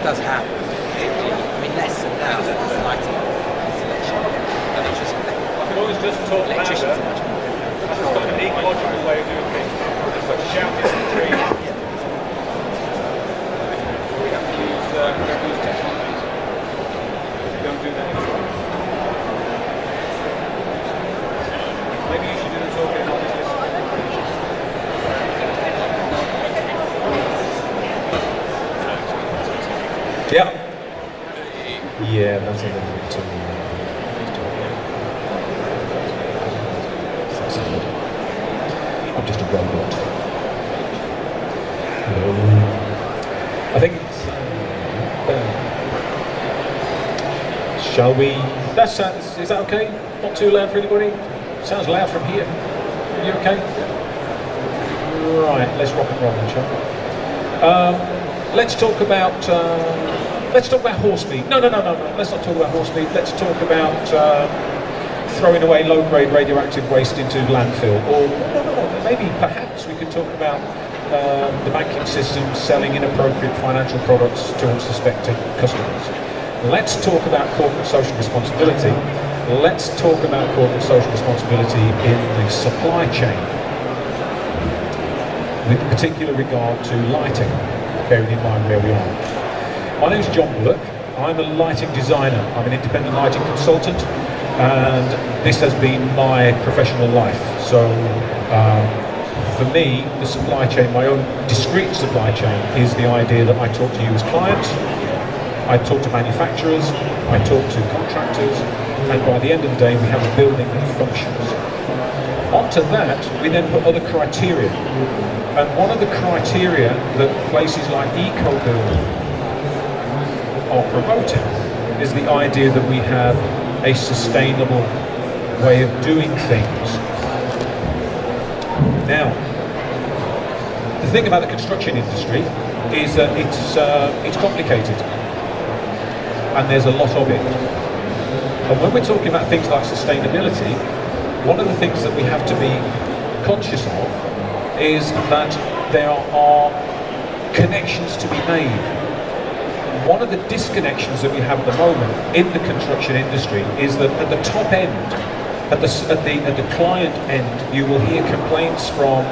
does happen. I mean, less than now, it's lighting installation. Electricians. I can always just talk louder. That's just got an ecological way of doing things. Just like shouting at the tree. We have to use technologies. We don't do that anymore. Maybe you should do the talking and I'll just listen. Yeah. Yeah, that's a little bit too. I'm just a robot. I think it's. Shall we? Is that okay? Not too loud for anybody? Sounds loud from here. Are you okay? Right, let's rock and roll then, shall we? Let's talk about horse meat. No. Let's not talk about horse meat. Let's talk about throwing away low-grade radioactive waste into landfill. Or maybe perhaps we could talk about the banking system selling inappropriate financial products to unsuspecting customers. Let's talk about corporate social responsibility. Let's talk about corporate social responsibility in the supply chain, with particular regard to lighting, bearing in mind where we are. My name is John Bullock. I'm a lighting designer. I'm an independent lighting consultant, and this has been my professional life. So for me, the supply chain, my own discrete supply chain, is the idea that I talk to you as clients, I talk to manufacturers, I talk to contractors, and by the end of the day we have a building that functions. Onto that, we then put other criteria. And one of the criteria that places like EcoBuild are promoting is the idea that we have a sustainable way of doing things. Now, the thing about the construction industry is that it's complicated, and there's a lot of it. And when we're talking about things like sustainability, one of the things that we have to be conscious of is that there are connections to be made. One of the disconnections that we have at the moment in the construction industry is that at the top end, at the client end, you will hear complaints from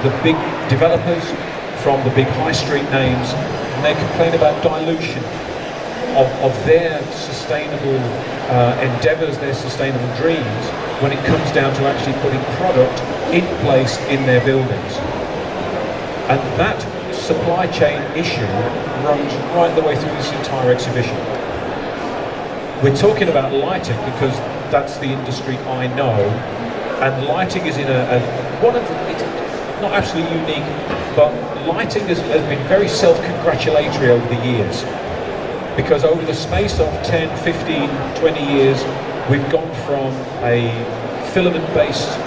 the big developers, from the big high street names, and they complain about dilution of their sustainable endeavours, their sustainable dreams, when it comes down to actually putting product in place in their buildings. And that supply chain issue runs right the way through this entire exhibition. We're talking about lighting because that's the industry I know, and lighting is in it's not absolutely unique, but lighting has been very self-congratulatory over the years, because over the space of 10, 15, 20 years we've gone from a filament-based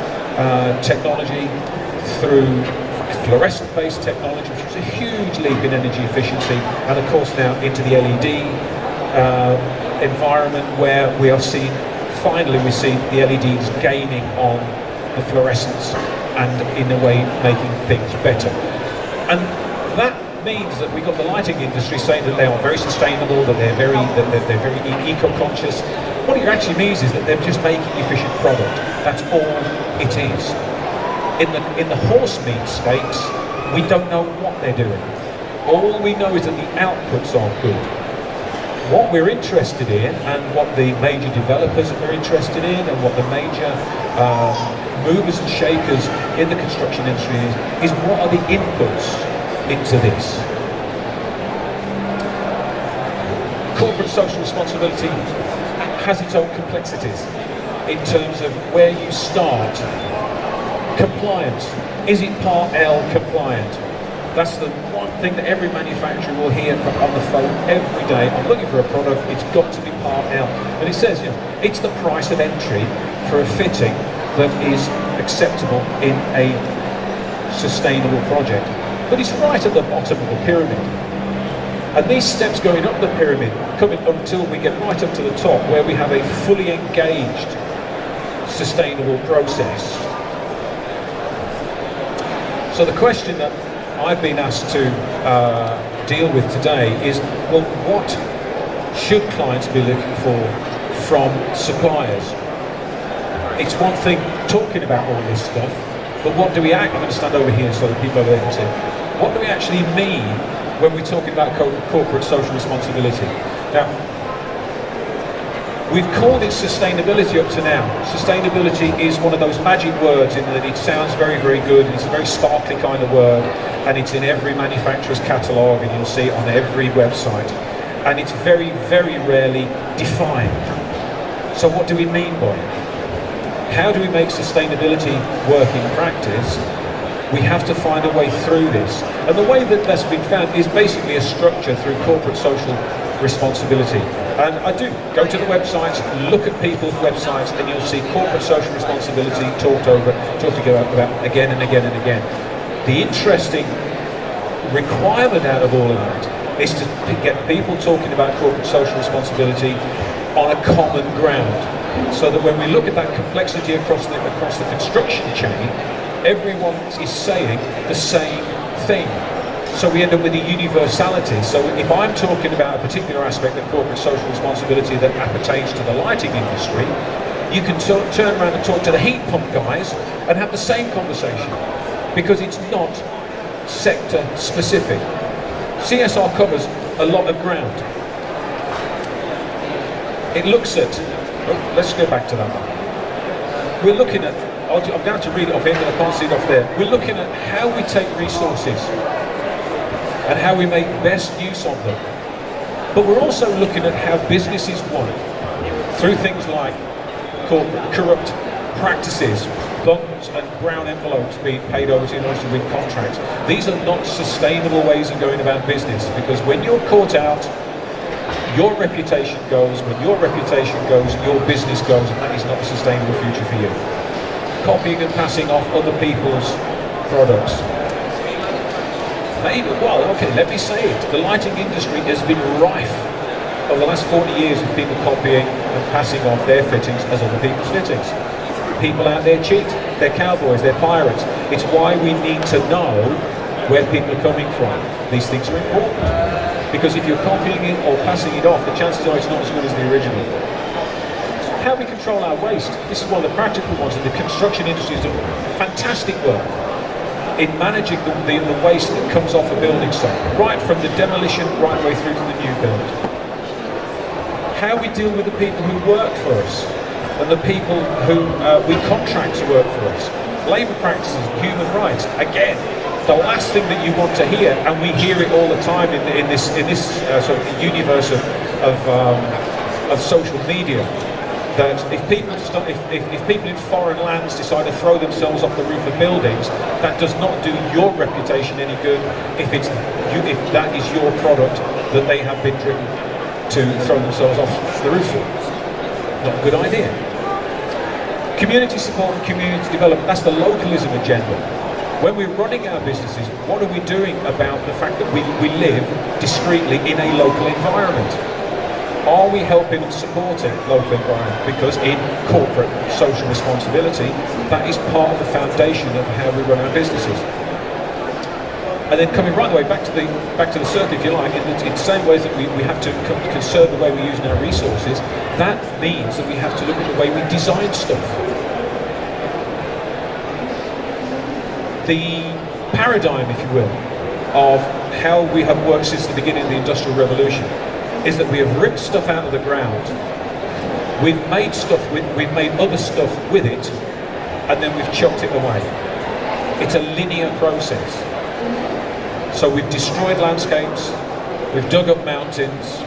technology through fluorescent-based technology, which was a huge leap in energy efficiency, and of course now into the LED environment, where we are seeing, finally we're seeing the LEDs gaining on the fluorescence and in a way making things better. And that means that we've got the lighting industry saying that they are very sustainable, that they're very eco-conscious. What it actually means is that they're just making efficient product. That's all it is. In the horse meat space, we don't know what they're doing. All we know is that the outputs are good. What we're interested in, and what the major developers are interested in, and what the major movers and shakers in the construction industry is what are the inputs into this. Corporate social responsibility has its own complexities in terms of where you start. Compliance. Is it Part L compliant? That's the one thing that every manufacturer will hear on the phone every day. I'm looking for a product, it's got to be Part L. And it says, it's the price of entry for a fitting that is acceptable in a sustainable project. But it's right at the bottom of the pyramid. And these steps going up the pyramid, coming until we get right up to the top, where we have a fully engaged sustainable process. So the question that I've been asked to deal with today is, well, what should clients be looking for from suppliers? It's one thing talking about all this stuff, but what do we I'm going to stand over here so that people over there can see. What do we actually mean when we're talking about corporate social responsibility? Now, we've called it sustainability up to now. Sustainability is one of those magic words in that it sounds very, very good, and it's a very sparkly kind of word, and it's in every manufacturer's catalogue, and you'll see it on every website. And it's very, very rarely defined. So what do we mean by it? How do we make sustainability work in practice? We have to find a way through this. And the way that that's been found is basically a structure through corporate social responsibility. And I do go to the websites, look at people's websites, and you'll see corporate social responsibility talked about again and again and again. The interesting requirement out of all of that is to get people talking about corporate social responsibility on a common ground, so that when we look at that complexity across the construction chain, everyone is saying the same thing. So we end up with a universality. So if I'm talking about a particular aspect of corporate social responsibility that appertains to the lighting industry, you can turn around and talk to the heat pump guys and have the same conversation, because it's not sector specific. CSR covers a lot of ground. It looks at, let's go back to that one. We're looking at, I'm going to read it off here, I can't see it off there. We're looking at how we take resources and how we make best use of them. But we're also looking at how businesses work through things like corrupt practices, bunks and brown envelopes being paid over in order to win contracts. These are not sustainable ways of going about business, because when you're caught out, your reputation goes. When your reputation goes, your business goes, and that is not a sustainable future for you. Copying and passing off other people's products. Maybe, well, okay, let me say it. The lighting industry has been rife over the last 40 years of people copying and passing off their fittings as other people's fittings. People out there cheat. They're cowboys, they're pirates. It's why we need to know where people are coming from. These things are important. Because if you're copying it or passing it off, the chances are it's not as good as the original. How we control our waste. This is one of the practical ones, and the construction industry has done fantastic work in managing the waste that comes off a building site, right from the demolition right the way through to the new build. How we deal with the people who work for us and the people who we contract to work for us. Labour practices, human rights. Again, the last thing that you want to hear, and we hear it all the time in this sort of universe of social media, that if people in foreign lands decide to throw themselves off the roof of buildings, that does not do your reputation any good. If that is your product that they have been driven to throw themselves off the roof for, not a good idea. Community support and community development. That's the localism agenda. When we're running our businesses, what are we doing about the fact that we live discreetly in a local environment? Are we helping and supporting local environment? Because in corporate social responsibility, that is part of the foundation of how we run our businesses. And then coming right the way back to the circle, if you like, in the same ways that we have to conserve the way we're using our resources, that means that we have to look at the way we design stuff. The paradigm, if you will, of how we have worked since the beginning of the Industrial Revolution is that we have ripped stuff out of the ground, we've made other stuff with it, and then we've chucked it away. It's a linear process. So we've destroyed landscapes, we've dug up mountains,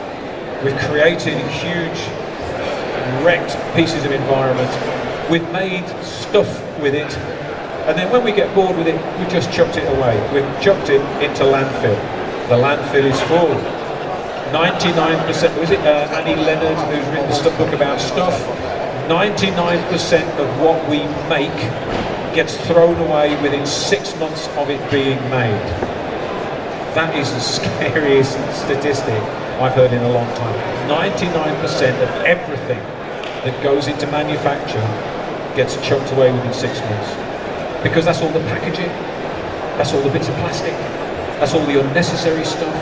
we've created huge wrecked pieces of environment, we've made stuff with it, and then when we get bored with it, we just chucked it away. We've chucked it into landfill. The landfill is full. 99%, was it Annie Leonard who's written the book about stuff? 99% of what we make gets thrown away within 6 months of it being made. That is the scariest statistic I've heard in a long time. 99% of everything that goes into manufacture gets chucked away within 6 months. Because that's all the packaging, that's all the bits of plastic, that's all the unnecessary stuff,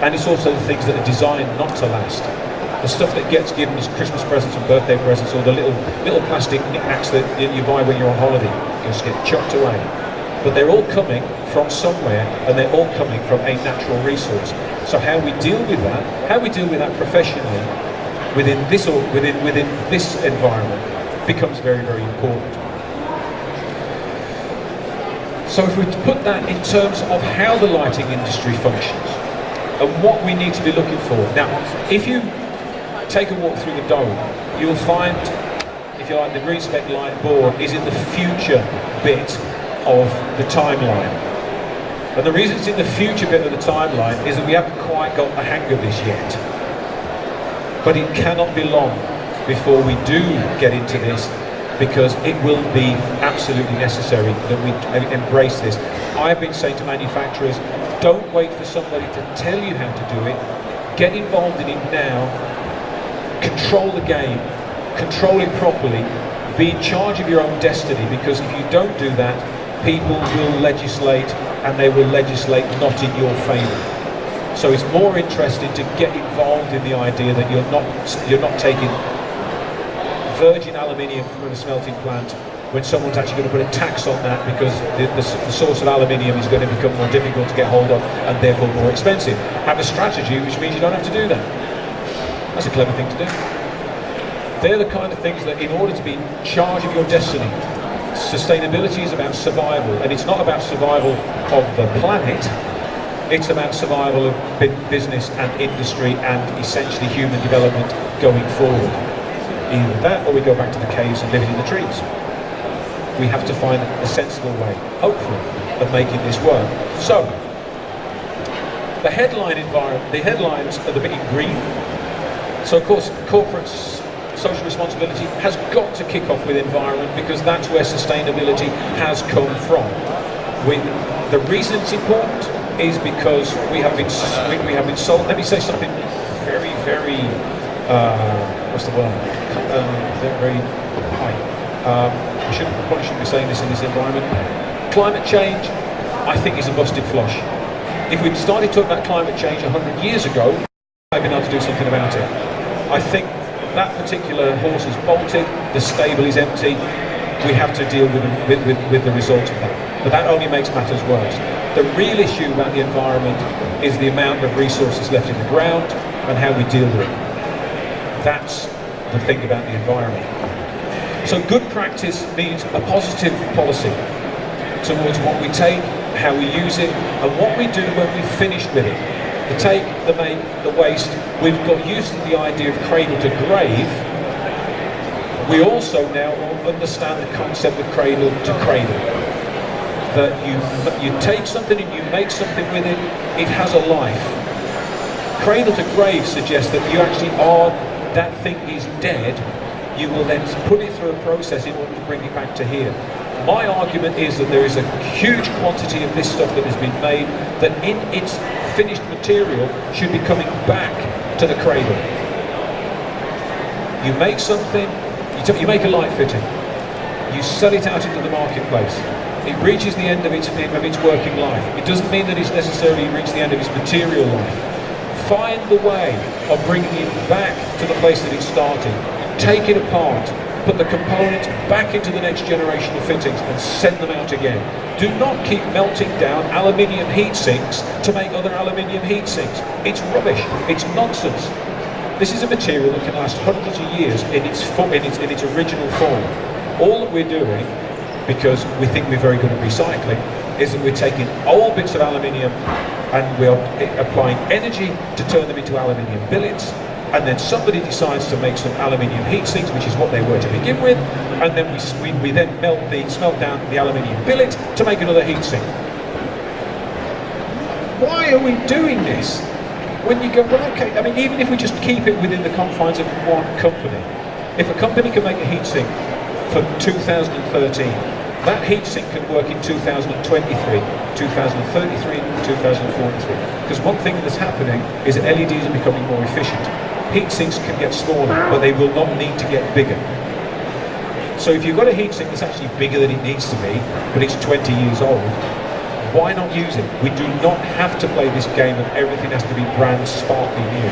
and it's also the things that are designed not to last. The stuff that gets given as Christmas presents and birthday presents, or the little plastic knickknacks that you buy when you're on holiday, just get chucked away. But they're all coming from somewhere, and they're all coming from a natural resource. So how we deal with that professionally within this environment becomes very, very important. So if we put that in terms of how the lighting industry functions and what we need to be looking for. Now, if you take a walk through the dome, you'll find, if you like, the green spec light board is in the future bit of the timeline. And the reason it's in the future bit of the timeline is that we haven't quite got the hang of this yet. But it cannot be long before we do get into this, because it will be absolutely necessary that we embrace this. I've been saying to manufacturers, don't wait for somebody to tell you how to do it. Get involved in it now. Control the game. Control it properly. Be in charge of your own destiny, because if you don't do that, people will legislate, and they will legislate not in your favour. So it's more interesting to get involved in the idea that you're not taking virgin aluminium from a smelting plant when someone's actually going to put a tax on that, because the source of aluminium is going to become more difficult to get hold of and therefore more expensive. Have a strategy which means you don't have to do that. That's a clever thing to do. They're the kind of things that, in order to be in charge of your destiny, sustainability is about survival, and it's not about survival of the planet, it's about survival of business and industry and essentially human development going forward. Either that, or we go back to the caves and living in the trees. We have to find a sensible way, hopefully, of making this work. So, the headlines are the big in green. So, of course, corporate social responsibility has got to kick off with environment, because that's where sustainability has come from. The reason it's important is because we have been sold. Let me say something very, very what's the word? Very high. I probably shouldn't be saying this in this environment. Climate change, I think, is a busted flush. If we'd started talking about climate change 100 years ago, I'd been able to do something about it. I think that particular horse is bolted, the stable is empty. We have to deal with the result of that. But that only makes matters worse. The real issue about the environment is the amount of resources left in the ground and how we deal with it. That's the thing about the environment. So good practice means a positive policy towards what we take, how we use it, and what we do when we've finished with it. The take, the make, the waste. We've got used to the idea of cradle to grave. We also now understand the concept of cradle to cradle. That you take something and you make something with it, it has a life. Cradle to grave suggests that you actually are, that thing is dead, you will then put it through a process in order to bring it back to here. My argument is that there is a huge quantity of this stuff that has been made that in its finished material should be coming back to the cradle. You make something, you make a light fitting, you sell it out into the marketplace. It reaches the end of its working life. It doesn't mean that it's necessarily reached the end of its material life. Find the way of bringing it back to the place that it started. Take it apart, put the components back into the next generation of fittings and send them out again. Do not keep melting down aluminium heat sinks to make other aluminium heat sinks. It's rubbish. It's nonsense. This is a material that can last hundreds of years in its original form. All that we're doing, because we think we're very good at recycling, is that we're taking old bits of aluminium and we're applying energy to turn them into aluminium billets, and then somebody decides to make some aluminium heat sinks, which is what they were to begin with, and then we then smelt down the aluminium billet to make another heat sink. Why are we doing this? When you go, well, okay, I mean, even if we just keep it within the confines of one company, if a company can make a heat sink for 2013, that heat sink can work in 2023, 2033, 2043. Because one thing that's happening is that LEDs are becoming more efficient. Heat sinks can get smaller, but they will not need to get bigger. So if you've got a heat sink that's actually bigger than it needs to be, but it's 20 years old, Why not use it? We do not have to play this game of everything has to be brand sparkly new.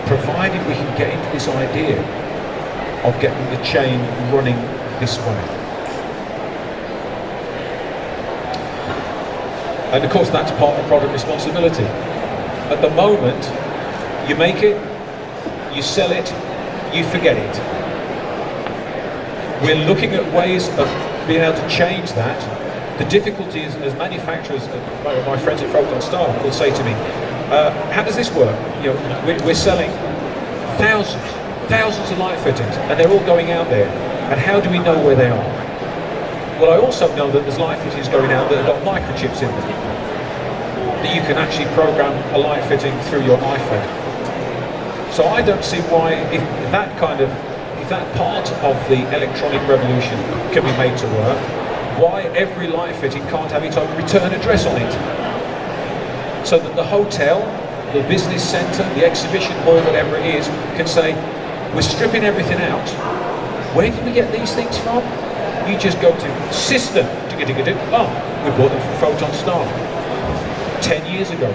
Provided we can get into this idea of getting the chain running this way. And of course that's part of product responsibility. At the moment, you make it, you sell it, you forget it. We're looking at ways of being able to change that. The difficulty is, as manufacturers, my friends at Photon Star will say to me, how does this work? You know, we're selling thousands of light fittings, and they're all going out there. And how do we know where they are? Well, I also know that there's light fittings going out that have got microchips in them, that you can actually program a light fitting through your iPhone. So I don't see why, if that part of the electronic revolution can be made to work, why every light fitting can't have its own return address on it. So that the hotel, the business centre, the exhibition hall, whatever it is, can say, we're stripping everything out. Where did we get these things from? You just go to system, oh, we bought them from Photon Star 10 years ago.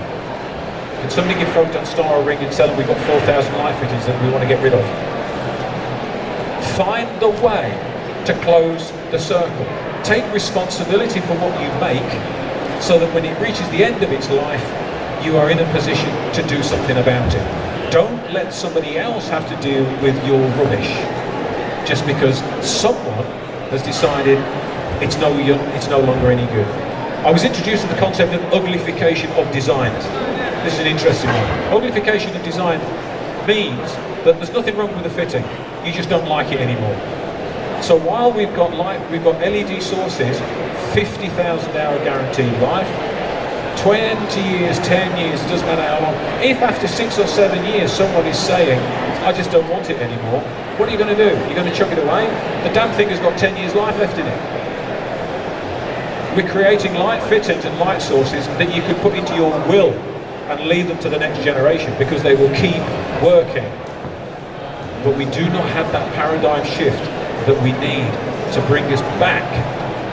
Can somebody give Photon Star a ring and tell them we've got 4,000 light fittings that we want to get rid of? Find the way to close the circle. Take responsibility for what you make so that when it reaches the end of its life, you are in a position to do something about it. Don't let somebody else have to deal with your rubbish just because someone has decided it's no longer any good. I was introduced to the concept of uglification of design. This is an interesting one. Uglification of design means that there's nothing wrong with the fitting, you just don't like it anymore. So while we've got LED sources, 50,000 hour guaranteed life, 20 years, 10 years, it doesn't matter how long. If after 6 or 7 years someone is saying, I just don't want it anymore, what are you going to do? You're going to chuck it away? The damn thing has got 10 years life left in it. We're creating light fittings and light sources that you could put into your will and leave them to the next generation because they will keep working. But we do not have that paradigm shift that we need to bring us back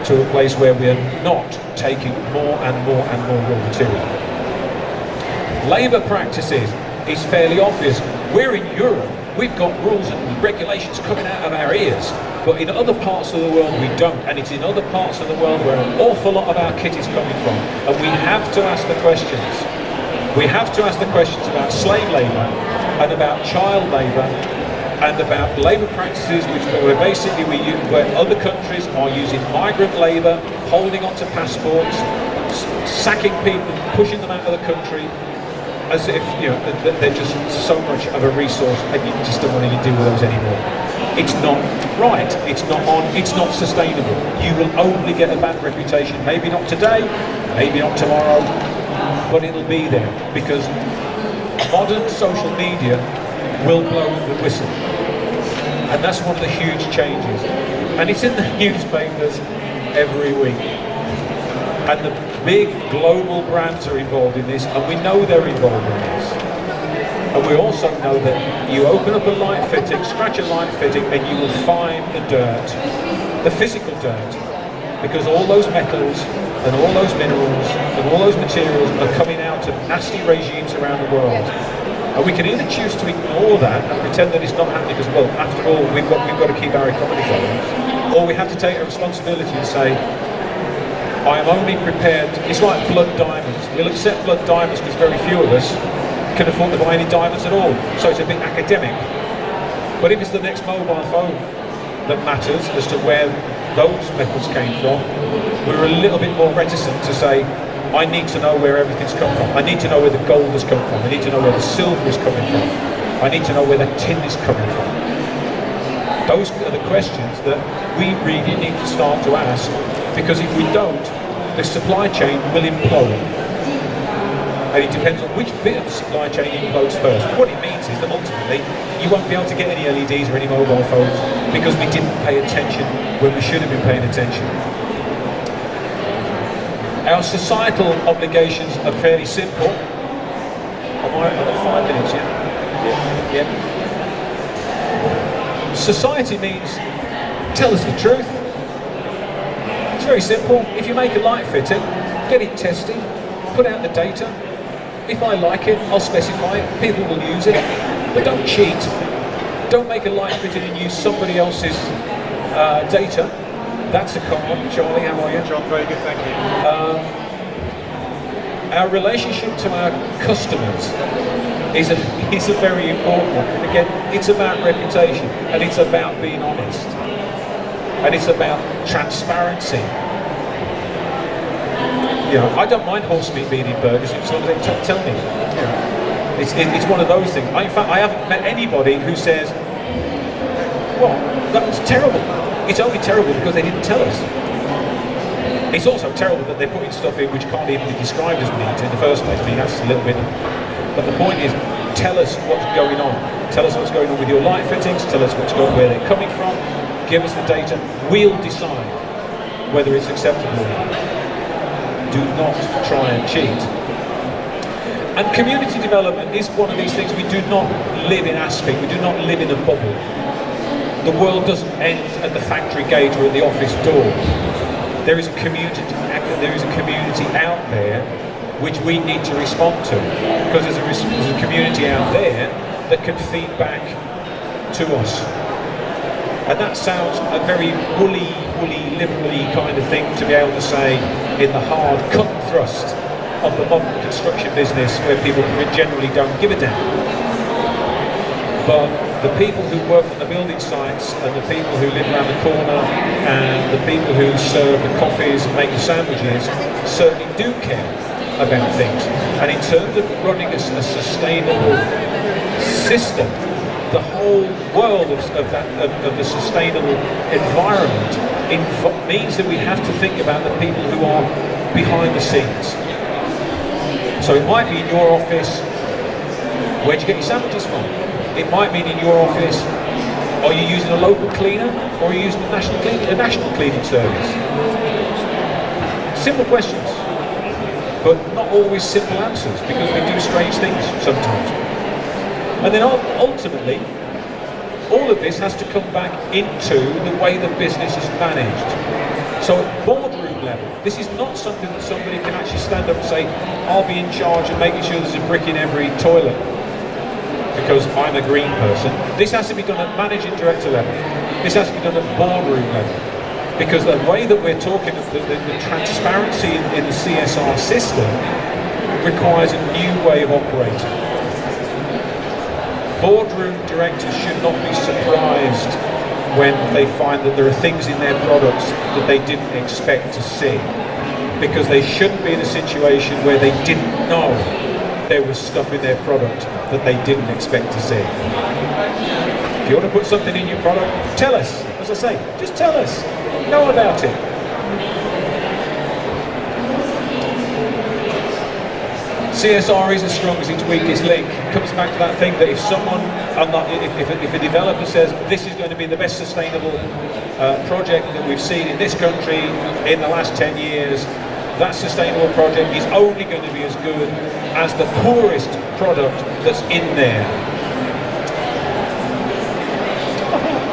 to a place where we are not taking more and more and more raw material. Labour practices is fairly obvious. We're in Europe, we've got rules and regulations coming out of our ears, but in other parts of the world we don't, and it's in other parts of the world where an awful lot of our kit is coming from, and we have to ask the questions. We have to ask the questions about slave labour and about child labour and about labour practices where other countries are using migrant labour, holding onto passports, sacking people, pushing them out of the country, as if they're just so much of a resource and you just don't want to deal with those anymore. It's not right, it's not sustainable. You will only get a bad reputation, maybe not today, maybe not tomorrow, but it'll be there because modern social media will blow the whistle. And that's one of the huge changes. And it's in the newspapers every week. And the big global brands are involved in this, and we know they're involved in this. And we also know that you open up a light fitting, scratch a light fitting, and you will find the dirt, the physical dirt, because all those metals and all those minerals and all those materials are coming out of nasty regimes around the world. And we can either choose to ignore that and pretend that it's not happening because, well, after all, we've got to keep our economy going. Or we have to take a responsibility and say, I am only prepared, it's like blood diamonds. We'll accept blood diamonds because very few of us can afford to buy any diamonds at all. So it's a bit academic. But if it's the next mobile phone that matters as to where those metals came from, we're a little bit more reticent to say, I need to know where everything's come from. I need to know where the gold has come from. I need to know where the silver is coming from. I need to know where the tin is coming from. Those are the questions that we really need to start to ask, because if we don't, the supply chain will implode. And it depends on which bit of the supply chain implodes first. What it means is that ultimately you won't be able to get any LEDs or any mobile phones because we didn't pay attention when we should have been paying attention. Our societal obligations are fairly simple. Am I at 5 minutes yet? Yeah. Society means tell us the truth. It's very simple. If you make a light fitting, get it tested, put out the data. If I like it, I'll specify it, people will use it, but don't cheat. Don't make a light fitting and use somebody else's data. That's a con. Charlie, how are you? John, very good, thank you. Our relationship to our customers is a very important one. Again, it's about reputation, and it's about being honest, and it's about transparency. You know, I don't mind horse meat being in burgers as long as they tell me. You know, it's one of those things. In fact, I haven't met anybody who says, "Well, that was terrible." It's only terrible because they didn't tell us. It's also terrible that they're putting stuff in which can't even be described as meat in the first place. I mean, that's a little bit. But the point is, tell us what's going on. Tell us what's going on with your light fittings. Tell us where they're coming from. Give us the data. We'll decide whether it's acceptable or not. Do not try and cheat. And community development is one of these things. We do not live in Aspic. We do not live in a bubble. The world doesn't end at the factory gate or at the office door. There is a community out there which we need to respond to, because there's a community out there that can feed back to us. And that sounds a very woolly, liberally kind of thing to be able to say in the hard cut and thrust of the modern construction business, where people generally don't give a damn. But the people who work on the building sites, and the people who live around the corner, and the people who serve the coffees and make the sandwiches certainly do care about things. And in terms of running a sustainable system, the whole world of the sustainable environment means that we have to think about the people who are behind the scenes. So it might be in your office, where'd you get your sandwiches from? It might mean in your office, are you using a local cleaner, or are you using a national cleaning service? Simple questions, but not always simple answers, because we do strange things sometimes. And then ultimately, all of this has to come back into the way the business is managed. So at boardroom level, this is not something that somebody can actually stand up and say, I'll be in charge of making sure there's a brick in every toilet, because I'm a green person. This has to be done at managing director level. This has to be done at boardroom level. Because the way that we're talking, the transparency in the CSR system requires a new way of operating. Boardroom directors should not be surprised when they find that there are things in their products that they didn't expect to see. Because they shouldn't be in a situation where they didn't know there was stuff in their product that they didn't expect to see. If you want to put something in your product, tell us. As I say, just tell us. Know about it. CSR is as strong as its weakest link. It comes back to that thing that if a developer says this is going to be the best sustainable project that we've seen in this country in the last 10 years, that sustainable project is only going to be as good as the poorest product that's in there.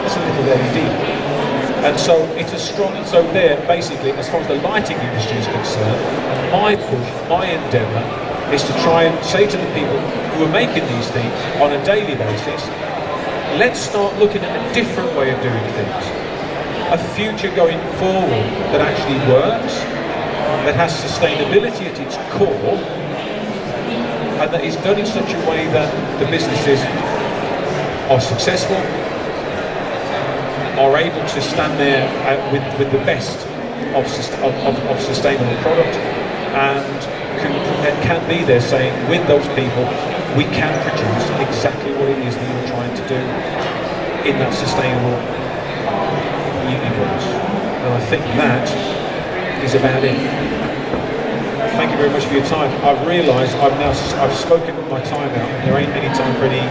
That's a little LED. And so it's a strong, so there basically, as far as the lighting industry is concerned, my push, my endeavour is to try and say to the people who are making these things on a daily basis, let's start looking at a different way of doing things. A future going forward that actually works, that has sustainability at its core, and that is done in such a way that the businesses are successful, are able to stand there with the best of sustainable product, and can be there saying, with those people, we can produce exactly what it is that you're trying to do in that sustainable universe. And I think that is about it. Thank you very much for your time. I've realised I've spoken my time out, and there ain't any time for any